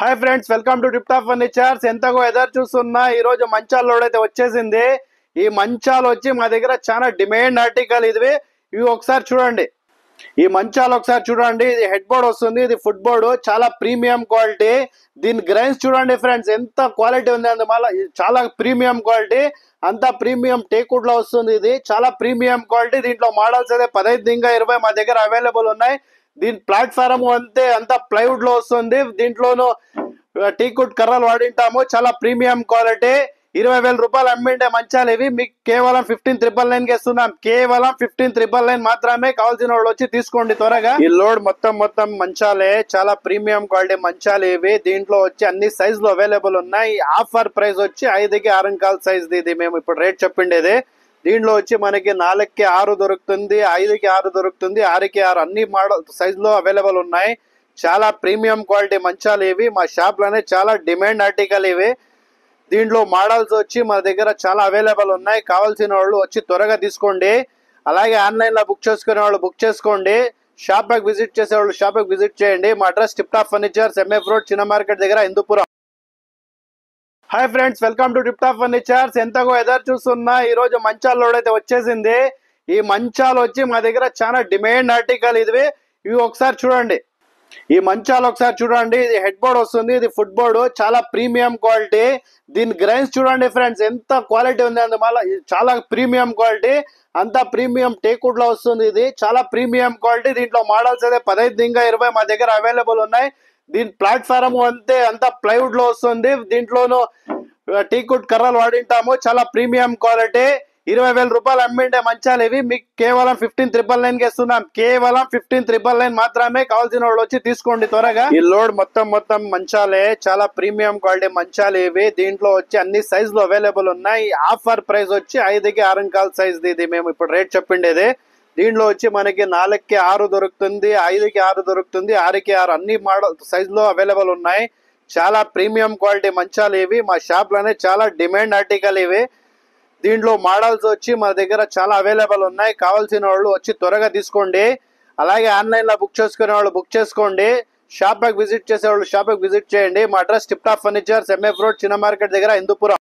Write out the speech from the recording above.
Hi friends, welcome to tip top furnitures. ఎంతగో ఎదురు చూస్తున్నా ఈ రోజు మంచాల లోడ్ అయితే వచ్చేసింది. ఈ మంచాలు వచ్చి మా దగ్గర చాలా డిమాండ్ ఆర్టికల్ ఇవి ఒకసారి చూడండి. ఈ మంచాలు ఒకసారి చూడండి. ఇది హెడ్ బోర్డ్ వస్తుంది, ఇది ఫుట్ బోర్డు, చాలా ప్రీమియం క్వాలిటీ. దీని గ్రైన్స్ చూడండి ఫ్రెండ్స్, ఎంత క్వాలిటీ ఉంది. అందువల్ల చాలా ప్రీమియం క్వాలిటీ, అంతా ప్రీమియం టేక్వుడ్ లో వస్తుంది. ఇది చాలా ప్రీమియం క్వాలిటీ. దీంట్లో మోడల్స్ అయితే 15 ఇంకా 20 మా దగ్గర అవైలబుల్ ఉన్నాయి. దీని ప్లాట్ఫారం అంతా ప్లైవుడ్ లో వస్తుంది. దీంట్లోనూ టీకుడ్ కర్రలు వాడింటాము. చాలా ప్రీమియం క్వాలిటీ. 20,000 రూపాయలు అమ్మిండే మంచాలు ఇవి. మీకు కేవలం 15,999 కి ఇస్తున్నాం. కేవలం 15,999 మాత్రమే. కావాల్సిన వాళ్ళు వచ్చి తీసుకోండి త్వరగా. ఈ లోడ్ మొత్తం మంచాలే, చాలా ప్రీమియం క్వాలిటీ మంచాలు ఇవి. దీంట్లో వచ్చి అన్ని సైజులు అవైలబుల్ ఉన్నాయి. ఆఫర్ ప్రైస్ వచ్చి 5కి 6 సైజ్ ఇది మేము ఇప్పుడు రేట్ చెప్పిండేది. దీంట్లో వచ్చి మనకి 4కి 6 దొరుకుతుంది, 5కి 6 దొరుకుతుంది, 6కి 6 అన్ని మోడల్ సైజులో అవైలబుల్ ఉన్నాయి. చాలా ప్రీమియం క్వాలిటీ మంచాలు ఇవి. మా షాప్ లోనే చాలా డిమాండ్ ఆర్టికల్ ఇవి. దీంట్లో మోడల్స్ వచ్చి మన దగ్గర చాలా అవైలబుల్ ఉన్నాయి. కావాల్సిన వాళ్ళు వచ్చి త్వరగా తీసుకోండి. అలాగే ఆన్లైన్ లో బుక్ చేసుకునే వాళ్ళు బుక్ చేసుకోండి. షాప్ కి విజిట్ చేసే వాళ్ళు షాప్ కి విజిట్ చేయండి. మా address tip top furnitures, MF road, చిన్న మార్కెట్ దగ్గర, Hindupuram. Hi friends, welcome to tip top furnitures. ఎంతగో ఎదురు చూస్తున్నా ఈ రోజు మంచాల లోడ్ అయితే వచ్చేసింది. ఈ మంచాలు వచ్చి మా దగ్గర చాలా డిమాండ్ ఆర్టికల్ ఇవి ఒకసారి చూడండి. ఈ మంచాలు ఒకసారి చూడండి. ఇది హెడ్ బోర్డ్ వస్తుంది, ఇది ఫుట్ బోర్డు, చాలా ప్రీమియం క్వాలిటీ. దీని గ్రైన్స్ చూడండి ఫ్రెండ్స్, ఎంత క్వాలిటీ ఉంది. అందువల్ల చాలా ప్రీమియం క్వాలిటీ, అంతా ప్రీమియం టేక్వుడ్ లో వస్తుంది. ఇది చాలా ప్రీమియం క్వాలిటీ. దీంట్లో మోడల్స్ అయితే 15 ఇంకా 20 మా దగ్గర అవైలబుల్ ఉన్నాయి. దీని ప్లాట్ఫారం అంతా ప్లైవుడ్ లో వస్తుంది. దీంట్లోనూ టీకుడ్ కర్రలు వాడింటాము. చాలా ప్రీమియం క్వాలిటీ. 20,000 రూపాయలు అమ్మిండే మంచాలు ఇవి. మీకు కేవలం 15,999 కి ఇస్తున్నాం. కేవలం 15,999 మాత్రమే. కావాల్సిన వాళ్ళు వచ్చి తీసుకోండి త్వరగా. ఈ లోడ్ మొత్తం మంచాలే, చాలా ప్రీమియం క్వాలిటీ మంచాలు ఇవి. దీంట్లో వచ్చి అన్ని సైజులు అవైలబుల్ ఉన్నాయి. ఆఫర్ ప్రైస్ వచ్చి 5కి 6 సైజ్ ఇది మేము ఇప్పుడు రేట్ చెప్పిండేది. దీంట్లో వచ్చి మనకి 4కి 6 దొరుకుతుంది, 5కి 6 దొరుకుతుంది, 6కి 6 అన్ని మోడల్ సైజులో అవైలబుల్ ఉన్నాయి. చాలా ప్రీమియం క్వాలిటీ మంచాలు ఇవి. మా షాప్ లోనే చాలా డిమాండ్ ఆర్టికల్ ఇవి. దీంట్లో మోడల్స్ వచ్చి మన దగ్గర చాలా అవైలబుల్ ఉన్నాయి. కావాల్సిన వాళ్ళు వచ్చి త్వరగా తీసుకోండి. అలాగే ఆన్లైన్ లో బుక్ చేసుకునే వాళ్ళు బుక్ చేసుకోండి. షాప్ కి విజిట్ చేసే వాళ్ళు షాప్ కి విజిట్ చేయండి. మా address tip top furnitures, MF road, చిన్న మార్కెట్ దగ్గర, హిందూపురం.